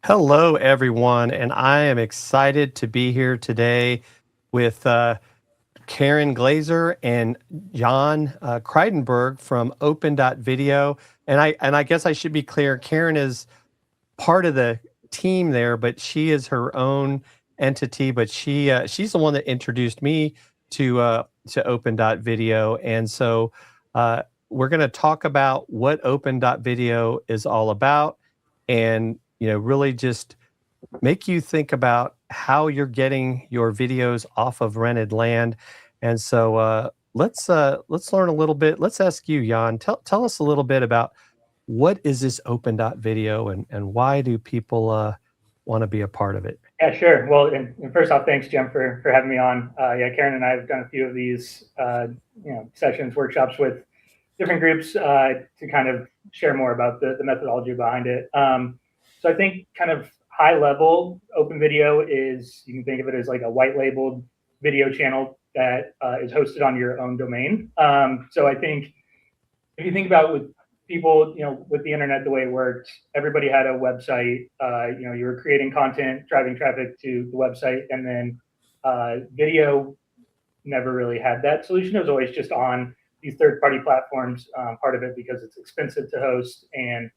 Hello, everyone, and I am excited to be here today with Karen Glazer and Jan Kreidenberg from Open.Video. And I guess I should be clear. Karen is part of the team there, but she is her own entity. But she's the one that introduced me to Open.Video, and so we're going to talk about what Open.Video is all about, and really just make you think about how you're getting your videos off of rented land. And so let's learn a little bit. Let's ask you, Jan. Tell us a little bit about what is this Open.Video, and why do people want to be a part of it? Yeah, sure. Well, and first off, thanks, Jim, for having me on. Yeah, Karen and I have done a few of these, sessions, workshops with different groups to kind of share more about the methodology behind it. So I think kind of high level, Open Video is, you can think of it as like a white labeled video channel that is hosted on your own domain. So I think if you think about with people, with the internet, the way it worked, everybody had a website. You were creating content, driving traffic to the website, and then video never really had that solution. It was always just on these third-party platforms. Part of it because it's expensive to host, and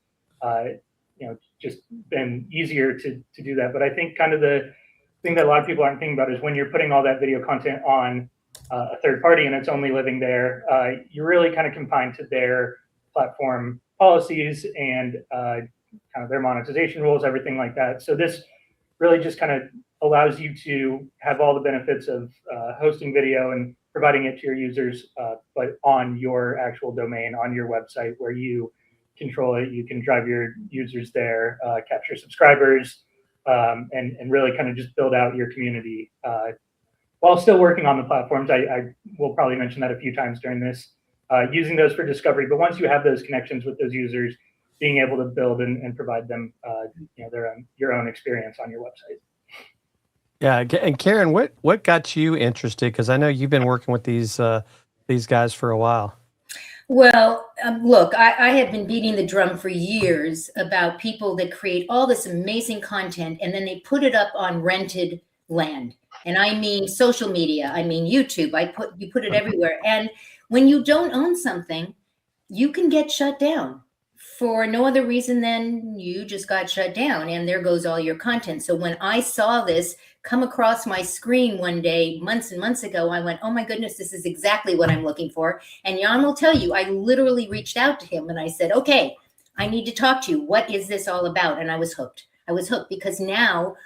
just been easier to do that. But I think kind of the thing that a lot of people aren't thinking about is when you're putting all that video content on a third party and it's only living there, you're really kind of confined to their platform policies and kind of their monetization rules, everything like that. So this really just kind of allows you to have all the benefits of hosting video and providing it to your users, but on your actual domain, on your website where you control it. You can drive your users there, capture subscribers, and really kind of just build out your community while still working on the platforms. I will probably mention that a few times during this, using those for discovery. But once you have those connections with those users, being able to build and provide them your own experience on your website. Yeah, and Karen, what got you interested? Because I know you've been working with these guys for a while. Well, look, I have been beating the drum for years about people that create all this amazing content and then they put it up on rented land. And I mean social media, I mean YouTube. You put it everywhere. And when you don't own something, you can get shut down for no other reason than you just got shut down, and there goes all your content. So when I saw this come across my screen one day, months and months ago, I went, oh my goodness, this is exactly what I'm looking for. And Jan will tell you, I literally reached out to him and I said, okay, I need to talk to you. What is this all about? And I was hooked. I was hooked because now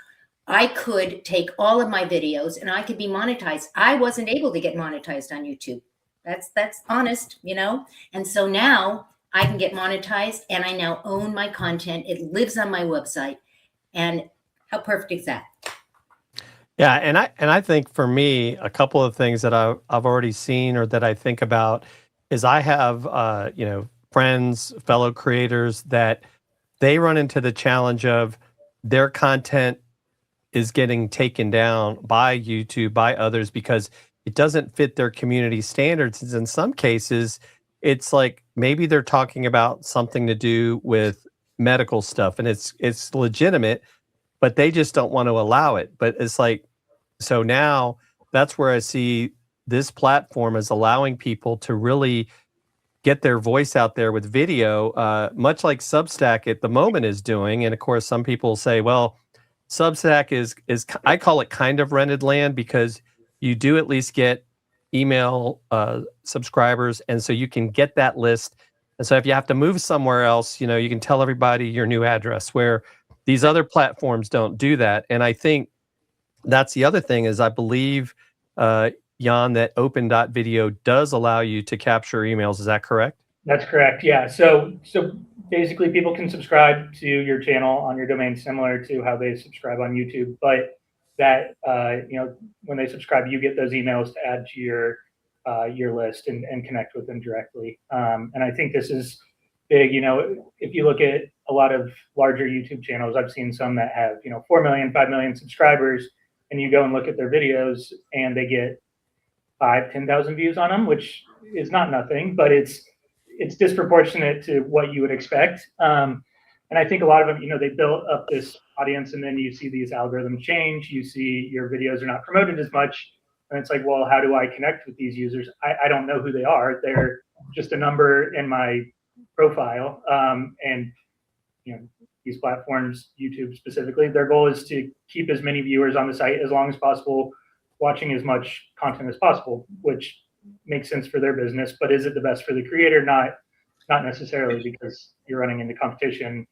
I could take all of my videos and I could be monetized. I wasn't able to get monetized on YouTube. That's honest, And so now I can get monetized and I now own my content. It lives on my website. And how perfect is that? Yeah, and I think for me, a couple of things that I've already seen or that I think about is I have friends, fellow creators that they run into the challenge of their content is getting taken down by YouTube, by others, because it doesn't fit their community standards. And in some cases, it's like maybe they're talking about something to do with medical stuff and it's legitimate, but they just don't want to allow it. But it's like, so now that's where I see this platform is allowing people to really get their voice out there with video, much like Substack at the moment is doing. And of course, some people say, well, Substack is I call it kind of rented land because you do at least get email subscribers, and so you can get that list. And so if you have to move somewhere else, you can tell everybody your new address, where these other platforms don't do that. And I think that's the other thing is I believe, Jan, that Open.Video does allow you to capture emails. Is that correct? That's correct. Yeah. So basically people can subscribe to your channel on your domain similar to how they subscribe on YouTube, but that when they subscribe, you get those emails to add to your list and connect with them directly. And I think this is big. If you look at a lot of larger YouTube channels, I've seen some that have 4 million, 5 million subscribers, and you go and look at their videos and they get 5,000-10,000 views on them, which is not nothing, but it's disproportionate to what you would expect. And I think a lot of them, you know, they built up this audience, and then you see these algorithms change. You see your videos are not promoted as much, and it's like, well, how do I connect with these users? I don't know who they are. They're just a number in my profile, and you know, these platforms, YouTube specifically, their goal is to keep as many viewers on the site as long as possible, watching as much content as possible, which makes sense for their business. But is it the best for the creator? Not necessarily, because you're running into competition.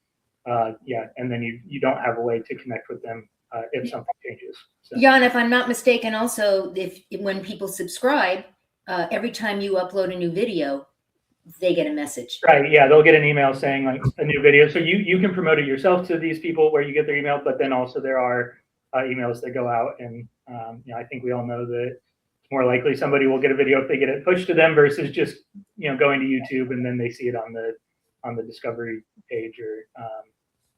Yeah, and then you don't have a way to connect with them if something changes. So. Jan, if I'm not mistaken, also, if when people subscribe, every time you upload a new video, they get a message. Right. Yeah, they'll get an email saying like a new video. So you can promote it yourself to these people where you get their email, but then also there are emails that go out, and you know, I think we all know that it's more likely somebody will get a video if they get it pushed to them versus just, you know, going to YouTube and then they see it on the discovery page or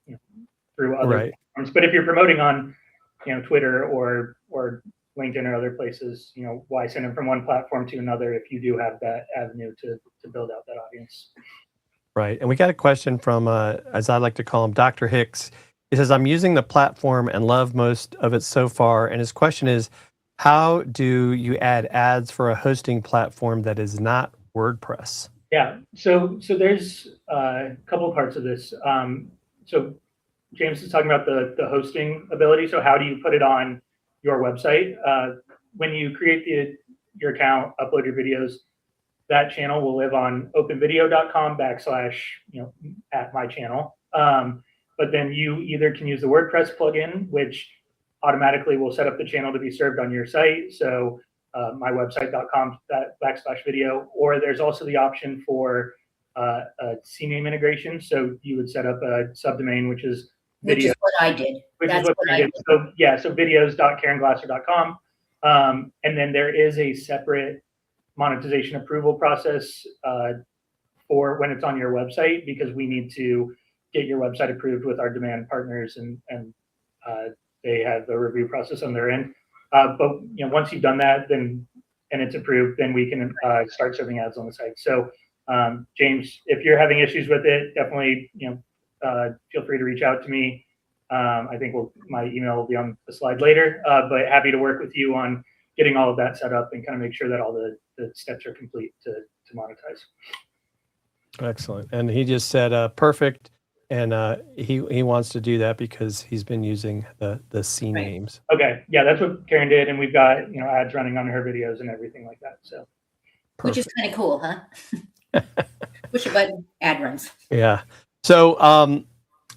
you know, through other platforms. But if you're promoting on, you know, Twitter or LinkedIn or other places, you know, why send them from one platform to another if you do have that avenue to build out that audience? Right. And we got a question from, as I like to call him, Dr. Hicks. He says, I'm using the platform and love most of it so far. And his question is, how do you add ads for a hosting platform that is not WordPress? Yeah. So there's a couple of parts of this. So James is talking about the hosting ability. So how do you put it on your website? When you create your account, upload your videos, that channel will live on openvideo.com / you know, at my channel. But then you either can use the WordPress plugin, which automatically will set up the channel to be served on your site. So mywebsite.com / video, or there's also the option for a CNAME integration. So you would set up a subdomain, which is video. Which is what I did. That's what I did. So yeah, so videos.karenglasser.com. And then there is a separate monetization approval process for when it's on your website, because we need to get your website approved with our demand partners, and they have a review process on their end. But you know, once you've done that, then and it's approved, then we can start serving ads on the site. So James, if you're having issues with it, definitely, you know, feel free to reach out to me. I think my email will be on the slide later, but happy to work with you on getting all of that set up and kind of make sure that all the steps are complete to monetize. Excellent. And he just said, perfect. And he wants to do that because he's been using the C names. Okay. Yeah, that's what Karen did. And we've got, you know, ads running on her videos and everything like that. So. Perfect. Which is kind of cool, huh? Push a button, ad runs. Yeah. So,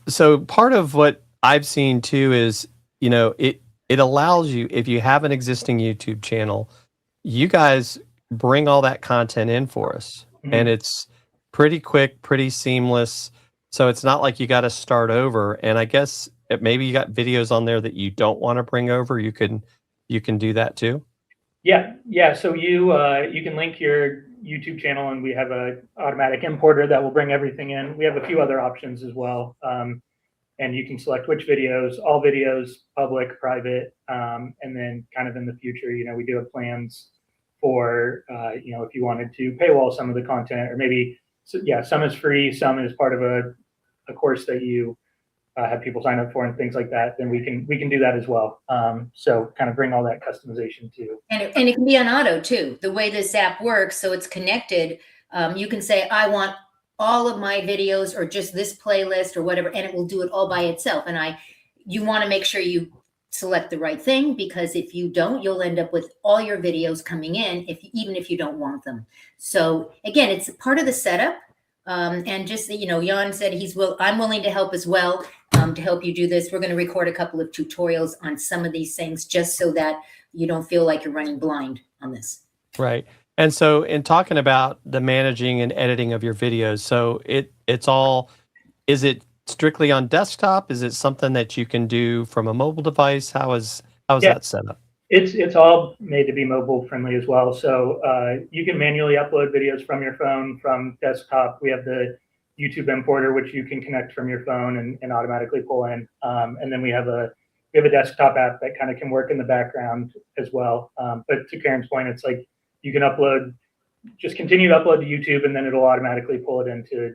so part of what I've seen too is, you know, it allows you, if you have an existing YouTube channel, you guys bring all that content in for us. Mm-hmm. And it's pretty quick, pretty seamless. So it's not like you got to start over. And I guess maybe you got videos on there that you don't want to bring over. You can do that too. Yeah. Yeah. So you can link your YouTube channel, and we have a automatic importer that will bring everything in. We have a few other options as well. And you can select which videos, all videos, public, private, and then kind of in the future, you know, we do have plans for, you know, if you wanted to paywall some of the content, or maybe, so, yeah, some is free, some is part of a course that you have people sign up for and things like that, then we can do that as well. So kind of bring all that customization too. And it can be on auto too. The way this app works, so it's connected. You can say, I want all of my videos or just this playlist or whatever, and it will do it all by itself. And you want to make sure you select the right thing, because if you don't, you'll end up with all your videos coming in, even if you don't want them. So again, it's part of the setup. And just, you know, Jan said I'm willing to help as well, to help you do this. We're going to record a couple of tutorials on some of these things, just so that you don't feel like you're running blind on this. Right. And so in talking about the managing and editing of your videos, so it's all, is it strictly on desktop? Is it something that you can do from a mobile device? How is that set up? It's all made to be mobile friendly as well. So you can manually upload videos from your phone, from desktop. We have the YouTube importer, which you can connect from your phone and automatically pull in. And then we have a desktop app that kind of can work in the background as well. But to Karen's point, it's like you can just continue to upload to YouTube, and then it'll automatically pull it into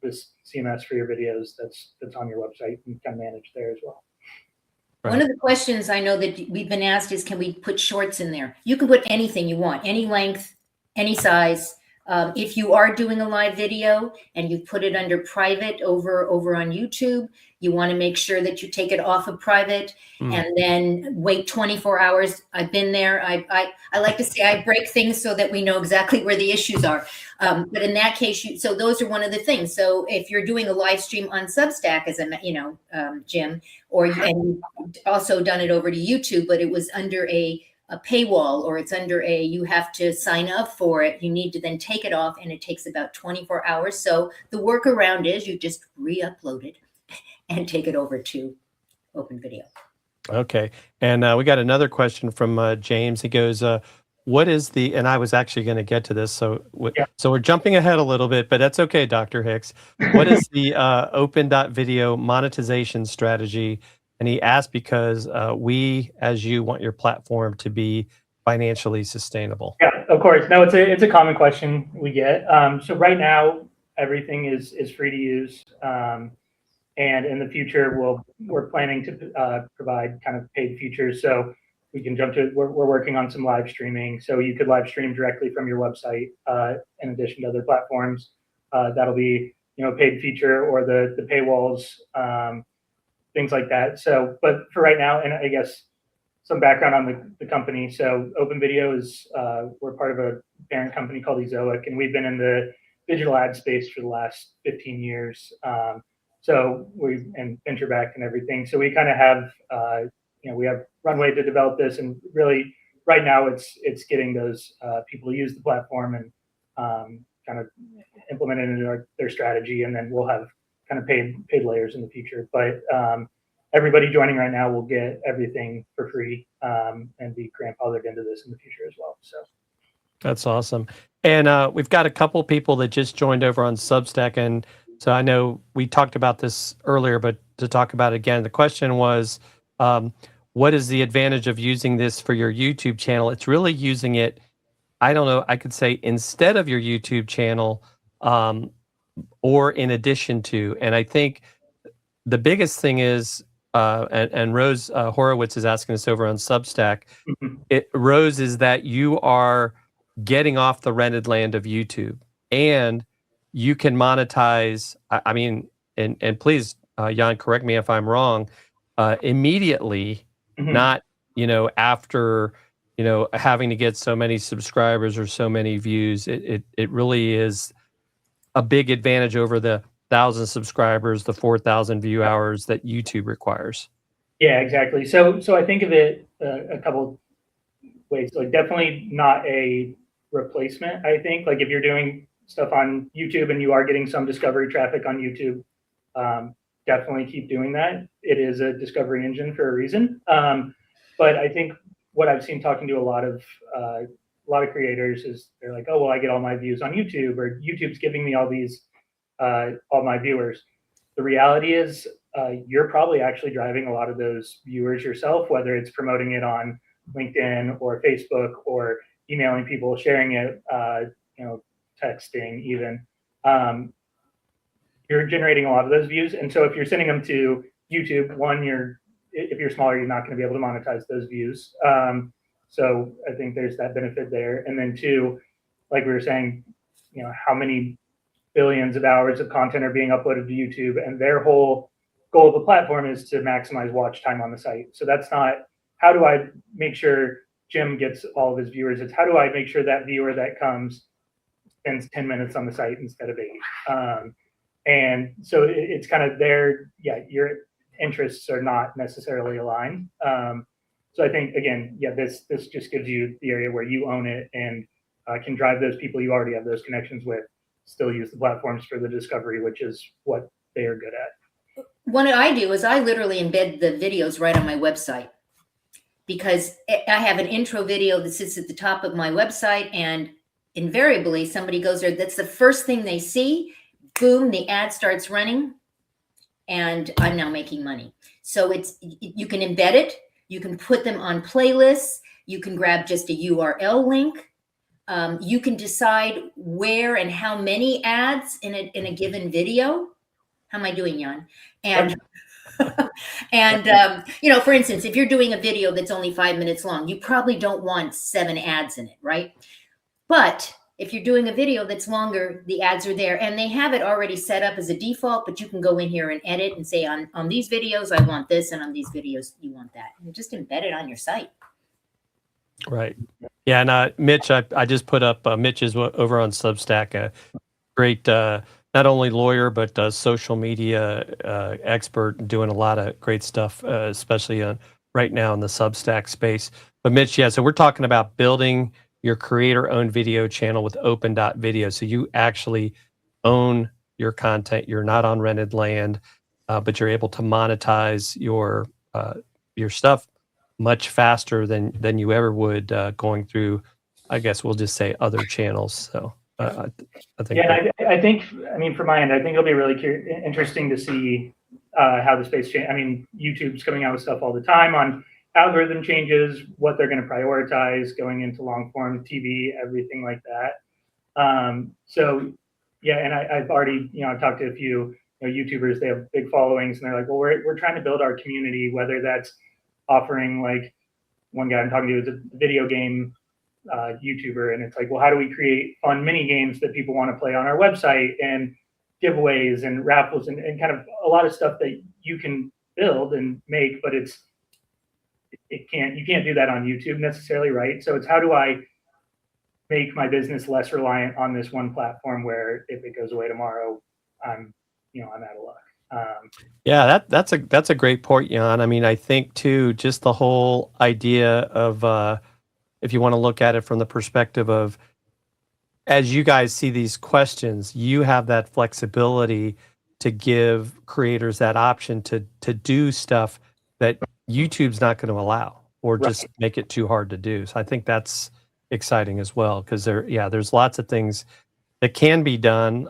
this CMS for your videos that's on your website and kind of managed there as well. Right. One of the questions I know that we've been asked is, can we put shorts in there? You can put anything you want, any length, any size. If you are doing a live video and you put it under private over on YouTube, you want to make sure that you take it off of private and then wait 24 hours. I've been there. I like to say I break things so that we know exactly where the issues are. But in that case, so those are one of the things. So if you're doing a live stream on Substack, as Jim, and you've also done it over to YouTube, but it was under a paywall, or it's under you have to sign up for it. You need to then take it off, and it takes about 24 hours. So the workaround is you just re-upload it and take it over to Open.Video. Okay. And we got another question from James. He goes, what is the, and I was actually going to get to this. So, so we're jumping ahead a little bit, but that's okay, Dr. Hicks. What is the Open.Video monetization strategy? And he asked because we, as you, want your platform to be financially sustainable. Yeah, of course. No, it's a common question we get. So right now, everything is free to use. And in the future, we're planning to provide kind of paid features. So we can jump to, we're working on some live streaming. So you could live stream directly from your website in addition to other platforms. That'll be, a paid feature, or the paywalls, things like that. So, but for right now, and I guess some background on the company. So Open.Video is, we're part of a parent company called Ezoic, and we've been in the digital ad space for the last 15 years. So and venture back and everything. So we kind of have, we have runway to develop this, and really right now it's getting those people to use the platform and kind of implement it into their strategy, and then we'll have kind of paid layers in the future. But everybody joining right now will get everything for free and be grandfathered into this in the future as well. So that's awesome. And we've got a couple people that just joined over on Substack, and so I know we talked about this earlier, but to talk about it again, the question was, what is the advantage of using this for your YouTube channel? It's really using it, I don't know, I could say instead of your YouTube channel, or in addition to. And I think the biggest thing is, and Rose Horowitz is asking us over on Substack, Rose, is that you are getting off the rented land of YouTube, and you can monetize, I mean, and please, Jan, correct me if I'm wrong, immediately, not, after, having to get so many subscribers or so many views. It really is a big advantage over the 1,000 subscribers, the 4,000 view hours that YouTube requires. Yeah, exactly. So I think of it a couple ways. Like, definitely not a replacement. I think, like, if you're doing stuff on YouTube and you are getting some discovery traffic on YouTube, definitely keep doing that. It is a discovery engine for a reason. But I think what I've seen talking to a lot of creators is they're like, oh, well, I get all my views on YouTube, or YouTube's giving me all these, all my viewers. The reality is you're probably actually driving a lot of those viewers yourself, whether it's promoting it on LinkedIn or Facebook, or emailing people, sharing it, texting even. You're generating a lot of those views. And so if you're sending them to YouTube, one, if you're smaller, you're not going to be able to monetize those views. So I think there's that benefit there. And then two, like we were saying, how many billions of hours of content are being uploaded to YouTube, and their whole goal of the platform is to maximize watch time on the site. So that's not, how do I make sure Jim gets all of his viewers? It's, how do I make sure that viewer that comes spends 10 minutes on the site instead of 8? And so it's kind of your interests are not necessarily aligned. So I think, again, this just gives you the area where you own it and can drive those people you already have those connections with, still use the platforms for the discovery, which is what they are good at. What I do is I literally embed the videos right on my website, because I have an intro video that sits at the top of my website, and invariably somebody goes there, that's the first thing they see. Boom, the ad starts running, and I'm now making money. So you can embed it, you can put them on playlists, you can grab just a URL link, You can decide where and how many ads in a given video. How am I doing, Jan? And and you know, for instance, if you're doing a video that's only 5 minutes long, you probably don't want 7 ads in it, right? But if you're doing a video that's longer, the ads are there and they have it already set up as a default, but you can go in here and edit and say on these videos, I want this, and on these videos, you want that. And just embed it on your site. Right. Yeah. And Mitch, I just put up, Mitch is over on Substack, a great, not only lawyer, but social media expert, doing a lot of great stuff, especially right now in the Substack space. But Mitch, yeah, so we're talking about building your creator-owned video channel with Open.Video. So you actually own your content. You're not on rented land, but you're able to monetize your stuff much faster than you ever would going through, I guess we'll just say, other channels. So I think. Yeah, I think, I mean, from my end, I think it'll be really interesting to see how the space change. I mean, YouTube's coming out with stuff all the time on algorithm changes, what they're going to prioritize going into long form TV, everything like that. So yeah, and I've already, I've talked to a few YouTubers. They have big followings, and they're like, well, we're trying to build our community, whether that's offering, like, one guy I'm talking to is a video game YouTuber, and it's like, well, how do we create fun mini games that people want to play on our website, and giveaways and raffles and kind of a lot of stuff that you can build and make, but you can't do that on YouTube necessarily, right? So it's, how do I make my business less reliant on this one platform where if it goes away tomorrow, I'm out of luck. Yeah, that's a great point, Jan. I mean, I think too, just the whole idea of if you want to look at it from the perspective of, as you guys see these questions, you have that flexibility to give creators that option to do stuff that YouTube's not going to allow, or just make it too hard to do. So I think that's exciting as well, because there's lots of things that can be done,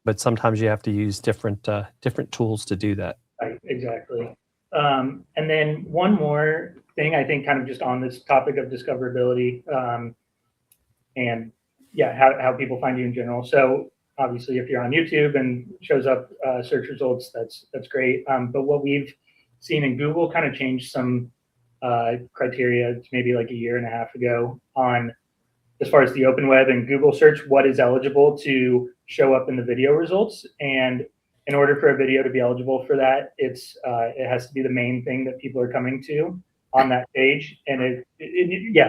but sometimes you have to use different tools to do that. Right, exactly. And then one more thing, I think, kind of just on this topic of discoverability, and how people find you in general. So obviously, if you're on YouTube and shows up search results, that's great. But what we've seen in Google kind of changed some criteria maybe like a year and a half ago on, as far as the open web and Google search, what is eligible to show up in the video results. And in order for a video to be eligible for that, it has to be the main thing that people are coming to on that page. And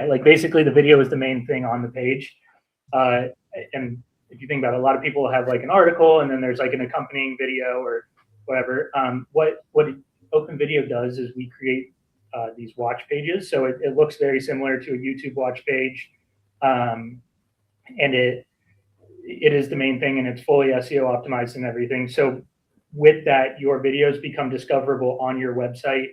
like basically the video is the main thing on the page. And if you think about it, a lot of people have like an article and then there's like an accompanying video or whatever. What Open.Video does is we create these watch pages. So it looks very similar to a YouTube watch page. And it is the main thing, and it's fully SEO optimized and everything. So with that, your videos become discoverable on your website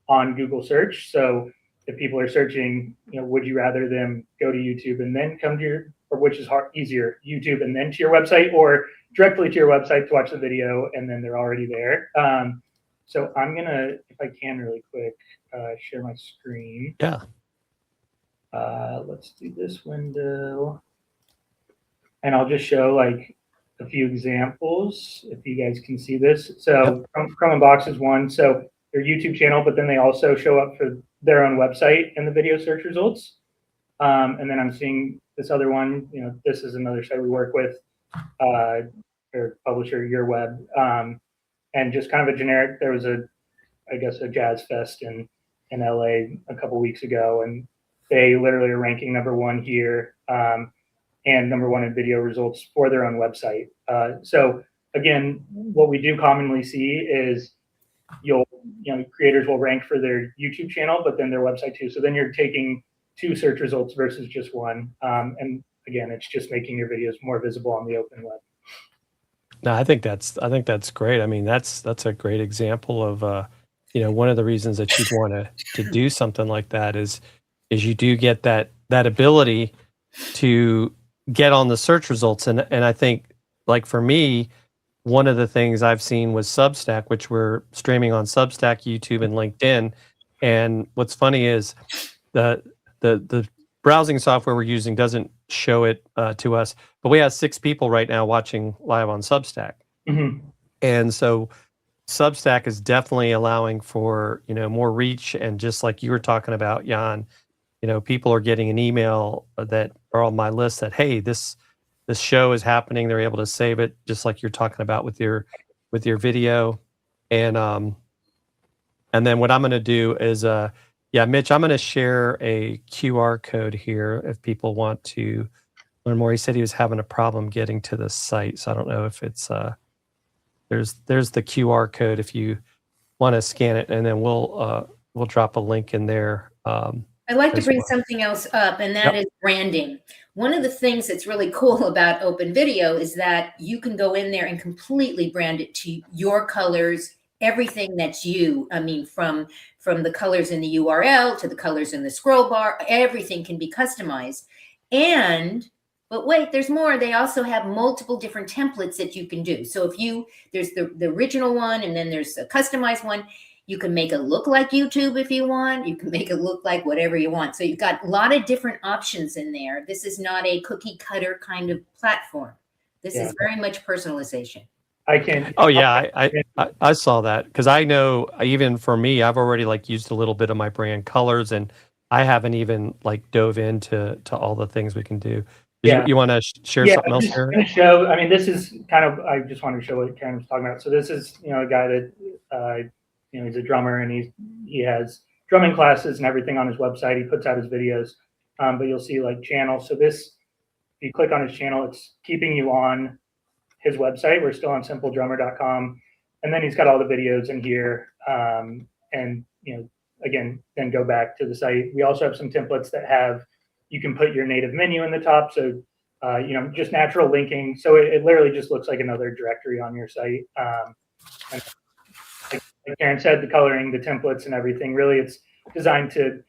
on Google search. So if people are searching, would you rather them go to YouTube and then come to or which is easier, YouTube and then to your website, or directly to your website to watch the video and then they're already there. So I'm gonna, if I can really quick, share my screen. Yeah. Let's do this window. And I'll just show like a few examples if you guys can see this. So Chrome and Box is one. So their YouTube channel, but then they also show up for their own website in the video search results. And then I'm seeing this other one, this is another site we work with, their publisher, Your Web. And just kind of a generic, there was a jazz fest in LA a couple weeks ago, and they literally are ranking #1 here, and #1 in video results for their own website. So again, what we do commonly see is creators will rank for their YouTube channel, but then their website too. So then you're taking 2 search results versus just 1. And again, it's just making your videos more visible on the open web. No, I think that's great. I mean, that's a great example of one of the reasons that you'd want to do something like that is you do get that ability to get on the search results. And I think, like, for me, one of the things I've seen was Substack, which we're streaming on Substack, YouTube, and LinkedIn. And what's funny is the browsing software we're using doesn't show it to us, but we have 6 people right now watching live on Substack. Mm-hmm. And so Substack is definitely allowing for, more reach. And just like you were talking about, Jan, people are getting an email that are on my list that, hey, this show is happening. They're able to save it, just like you're talking about with your video. And then what I'm going to do is, Mitch, I'm going to share a QR code here if people want to learn more. He said he was having a problem getting to the site, so I don't know if it's there's the QR code if you want to scan it, and then we'll drop a link in there. I'd like to bring something else up, and that is branding. One of the things that's really cool about Open.Video is that you can go in there and completely brand it to your colors, everything that's you. I mean, from the colors in the URL to the colors in the scroll bar, everything can be customized. But wait, there's more. They also have multiple different templates that you can do. So there's the original one, and then there's a customized one. You can make it look like YouTube if you want. You can make it look like whatever you want. So you've got a lot of different options in there. This is not a cookie cutter kind of platform. This is very much personalization. I can. Oh yeah, I saw that, because I know even for me, I've already used a little bit of my brand colors, and I haven't even dove into all the things we can do. You want to share something else here? Show. I mean, this is kind of. I just wanted to show what Karen was talking about. So this is a guy that he's a drummer, and he has drumming classes and everything on his website. He puts out his videos, but you'll see channels. So this, if you click on his channel, it's keeping you on his website. We're still on simpledrummer.com, and then he's got all the videos in here. And again, then go back to the site. We also have some templates that you can put your native menu in the top. So just natural linking. So it literally just looks like another directory on your site. And like Karen said, the coloring, the templates, and everything. Really, it's designed to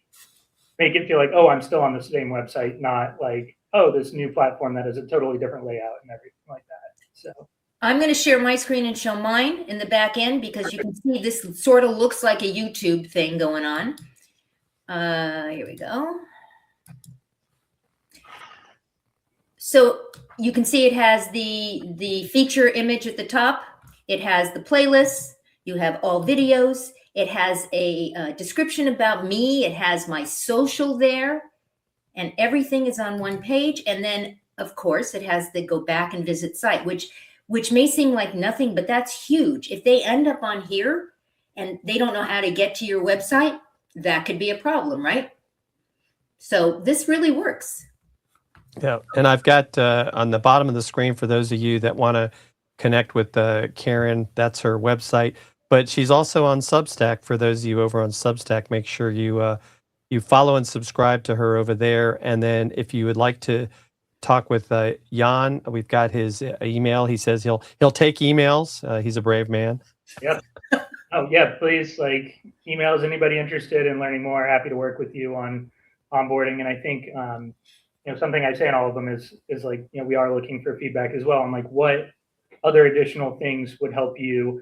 make it feel like, oh, I'm still on the same website, not like, oh, this new platform that has a totally different layout and everything like that. So I'm going to share my screen and show mine in the back end, because you can see this sort of looks like a YouTube thing going on. Here we go. So you can see it has the feature image at the top. It has the playlists. You have all videos. It has a description about me. It has my social there, and everything is on one page. And then, of course, it has the go back and visit site, which may seem like nothing, but that's huge. If they end up on here and they don't know how to get to your website, that could be a problem, right? So this really works. Yeah, and I've got on the bottom of the screen, for those of you that want to connect with Karen, that's her website. But she's also on Substack. For those of you over on Substack, make sure you follow and subscribe to her over there. And then if you would like to talk with Jan, we've got his email. He says he'll take emails. He's a brave man. Yep. Oh yeah, please emails. Anybody interested in learning more, happy to work with you on onboarding. And I think something I say in all of them is we are looking for feedback as well on what other additional things would help you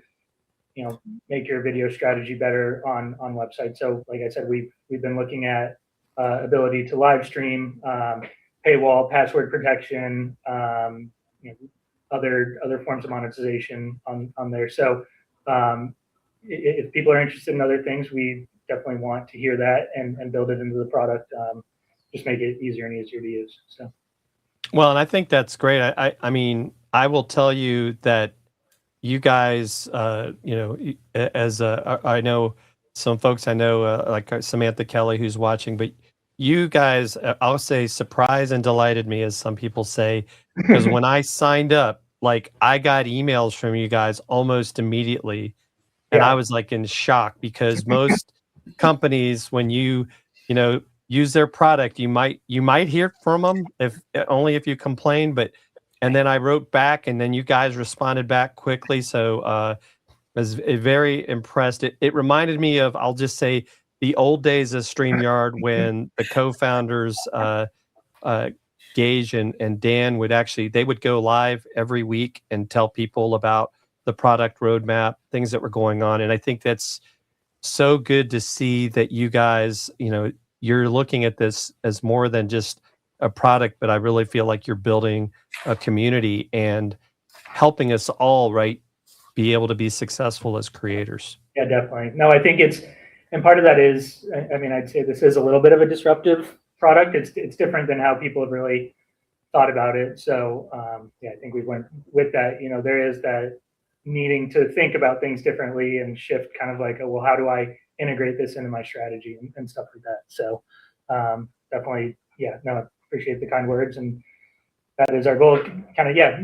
make your video strategy better on websites. So like I said, we've been looking at ability to live stream, paywall, password protection, other forms of monetization on there. So if people are interested in other things, we definitely want to hear that and build it into the product. Just make it easier and easier to use. So, well, and I think that's great. I mean, I will tell you that you guys, as I know some folks I know, like Samantha Kelly, who's watching, but you guys, I'll say, surprised and delighted me, as some people say, because when I signed up, I got emails from you guys almost immediately, and I was in shock, because most companies, when you use their product, you might hear from them only if you complain, and then I wrote back, and then you guys responded back quickly. So I was very impressed. It reminded me of, I'll just say, the old days of StreamYard, when the co-founders, Gage and Dan, they would go live every week and tell people about the product roadmap, things that were going on. And I think that's so good to see that you guys, you're looking at this as more than just a product, but I really feel like you're building a community and helping us all, right, be able to be successful as creators. Yeah, definitely. No, I think and part of that is, I mean, I'd say this is a little bit of a disruptive product. It's different than how people have really thought about it. So yeah, I think we went with that. You know, there is that needing to think about things differently and shift kind of like, oh, well, how do I integrate this into my strategy and stuff like that. So definitely, yeah, no, I appreciate the kind words, and that is our goal. Kind of, yeah,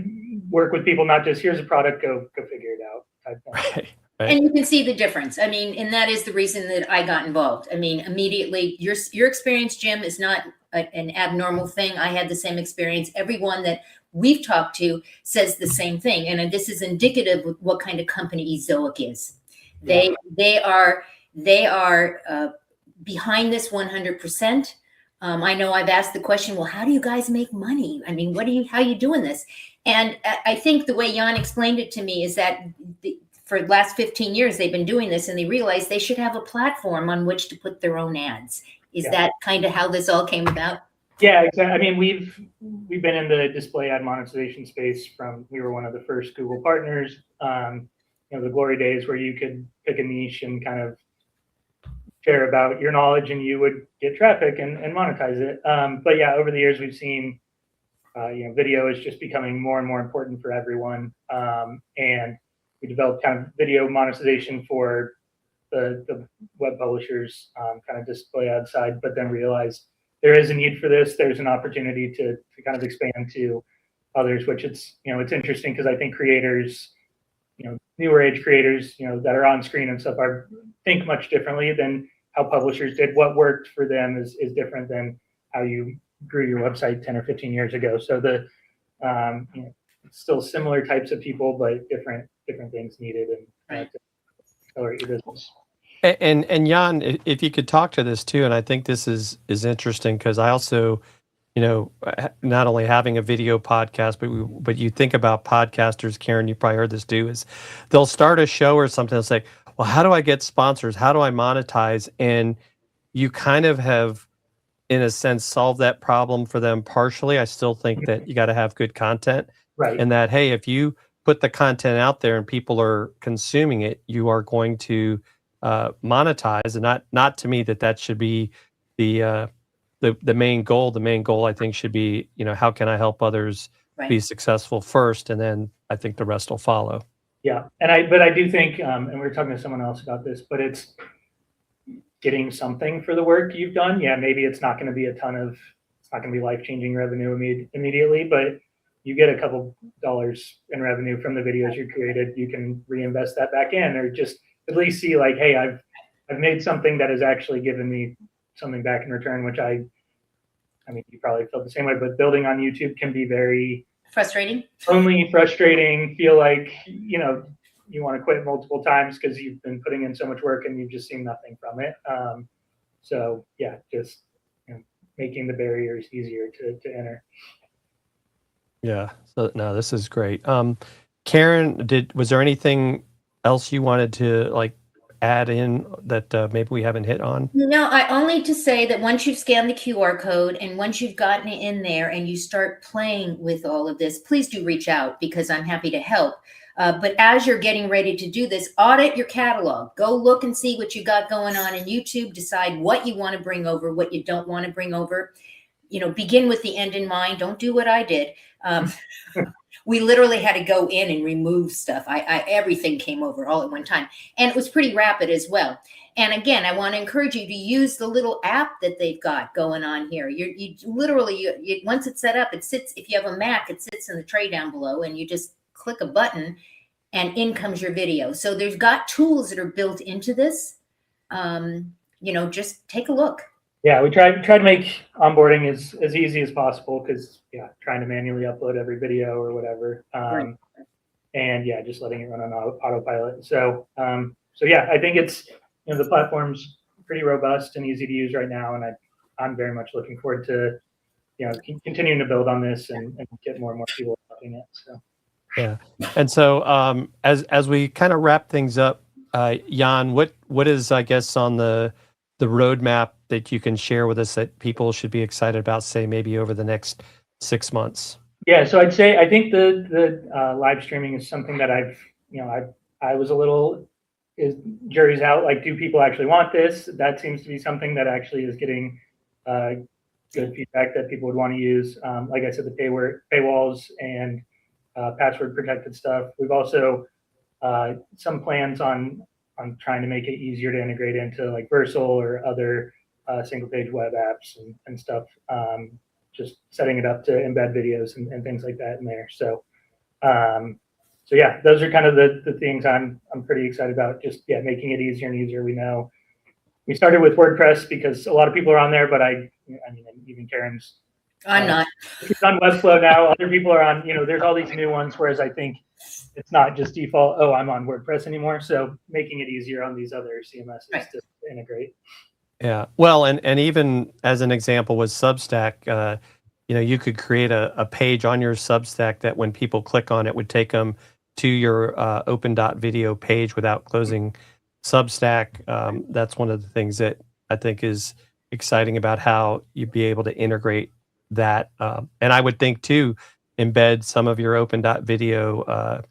work with people, not just here's a product, go figure it out type thing. Right. Right. And you can see the difference. I mean, and that is the reason that I got involved. I mean, immediately, your experience, Jim, is not an abnormal thing. I had the same experience. Everyone that we've talked to says the same thing, and this is indicative of what kind of company Ezoic is. They are behind this 100%. I know I've asked the question, well, how do you guys make money? I mean, how are you doing this? And I think the way Jan explained it to me is that for the last 15 years, they've been doing this, and they realized they should have a platform on which to put their own ads. Is that kind of how this all came about? Yeah, exactly. I mean, we've been in the display ad monetization space we were one of the first Google partners. You know, the glory days where you could pick a niche and kind of share about your knowledge, and you would get traffic and monetize it. But yeah, over the years, we've seen, you know, video is just becoming more and more important for everyone. And we developed kind of video monetization for the web publishers, kind of display ad side, but then realized there is a need for this. There's an opportunity to kind of expand to others, which it's interesting because I think creators, you know, newer age creators, you know, that are on screen and stuff think much differently than how publishers did. What worked for them is different than how you grew your website 10 or 15 years ago. So you know, it's still similar types of people, but different things needed and to accelerate your business. And Jan, if you could talk to this too, and I think this is interesting because I also, you know, not only having a video podcast, but you think about podcasters, Karen, you probably heard this too, is they'll start a show or something and say, well, how do I get sponsors? How do I monetize? And you kind of have, in a sense, solved that problem for them partially. I still think that you got to have good content. Right. And that, hey, if you put the content out there and people are consuming it, you are going to monetize. And not to me that should be the main goal. The main goal, I think, should be, you know, how can I help others be successful first, and then I think the rest will follow. Yeah, and I do think, and we were talking to someone else about this, but it's getting something for the work you've done. Yeah, maybe it's not going to be it's not going to be life-changing revenue immediately, but you get a couple dollars in revenue from the videos you created. You can reinvest that back in, or just at least see like, hey, I've made something that has actually given me something back in return, which I mean, you probably felt the same way, but building on YouTube can be very frustrating, lonely, frustrating, feel like, you know, you want to quit multiple times because you've been putting in so much work and you've just seen nothing from it. So yeah, just, you know, making the barriers easier to enter. Yeah. So no, this is great. Karen, was there anything else you wanted to like add in that maybe we haven't hit on? No, I only to say that once you've scanned the QR code and once you've gotten it in there and you start playing with all of this, please do reach out because I'm happy to help. But as you're getting ready to do this, audit your catalog. Go look and see what you got going on in YouTube. Decide what you want to bring over, what you don't want to bring over. You know, begin with the end in mind. Don't do what I did. We literally had to go in and remove stuff. Everything came over all at one time. And it was pretty rapid as well. And again, I want to encourage you to use the little app that they've got going on here. You literally, once it's set up, it sits, if you have a Mac, it sits in the tray down below and you just click a button and in comes your video. So there's got tools that are built into this. You know, just take a look. Yeah, we try to make onboarding as easy as possible because trying to manually upload every video or whatever, and just letting it run on autopilot. So yeah, I think it's, you know, the platform's pretty robust and easy to use right now, and I'm very much looking forward to, you know, continuing to build on this and get more and more people using it. So yeah, and so as we kind of wrap things up, Jan, what is, I guess, on the roadmap that you can share with us that people should be excited about, say maybe over the next 6 months? Yeah, so I'd say I think the live streaming is something that I was a little is jury's out. Like, do people actually want this? That seems to be something that actually is getting good feedback that people would want to use. Like I said, the paywalls and password protected stuff. We've also some plans on trying to make it easier to integrate into like Versal or other single page web apps and stuff. Just setting it up to embed videos and things like that in there. So yeah, those are kind of the things I'm pretty excited about. Just making it easier and easier. We know we started with WordPress because a lot of people are on there, but I mean, even Karen's I'm not. she's on Webflow now. Other people are on, there's all these new ones, whereas I think it's not just default, oh, I'm on WordPress anymore. So making it easier on these other CMSs to integrate. Yeah. Well, and even as an example with Substack, you could create a page on your Substack that when people click on it would take them to your Open.Video page without closing Substack. That's one of the things that I think is exciting about how you'd be able to integrate that. And I would think too, embed some of your Open.Video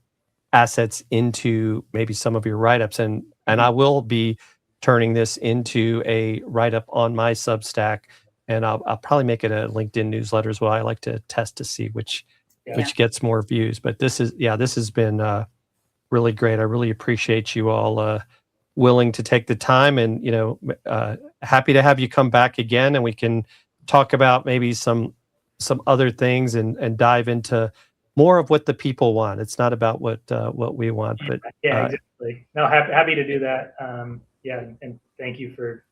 assets into maybe some of your write-ups. And I will be turning this into a write-up on my Substack, and I'll probably make it a LinkedIn newsletter as well. I like to test to see which gets more views. But this has been really great. I really appreciate you all willing to take the time, and happy to have you come back again, and we can talk about maybe some other things and dive into more of what the people want. It's not about what we want, but exactly. No, happy to do that. And thank you for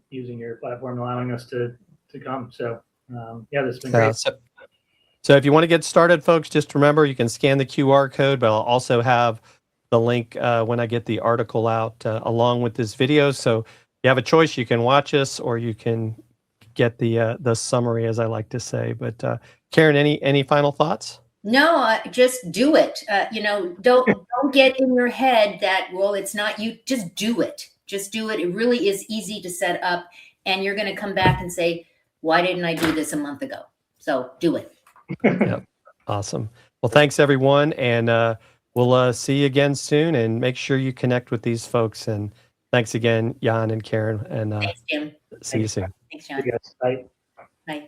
using your platform, allowing us to come. So this has been great. So if you want to get started, folks, just remember you can scan the QR code, but I'll also have the link when I get the article out along with this video. So you have a choice. You can watch us, or you can get the summary, as I like to say. But Karen, any final thoughts? No, just do it. Don't get in your head that, well, it's not you. Just do it. Just do it. It really is easy to set up, and you're going to come back and say, why didn't I do this a month ago? So do it. Yep. Awesome. Well, thanks everyone. And we'll see you again soon, and make sure you connect with these folks. And thanks again, Jan and Karen. And Thanks, Jim. see you soon. Thanks, John. Yes, bye. Bye.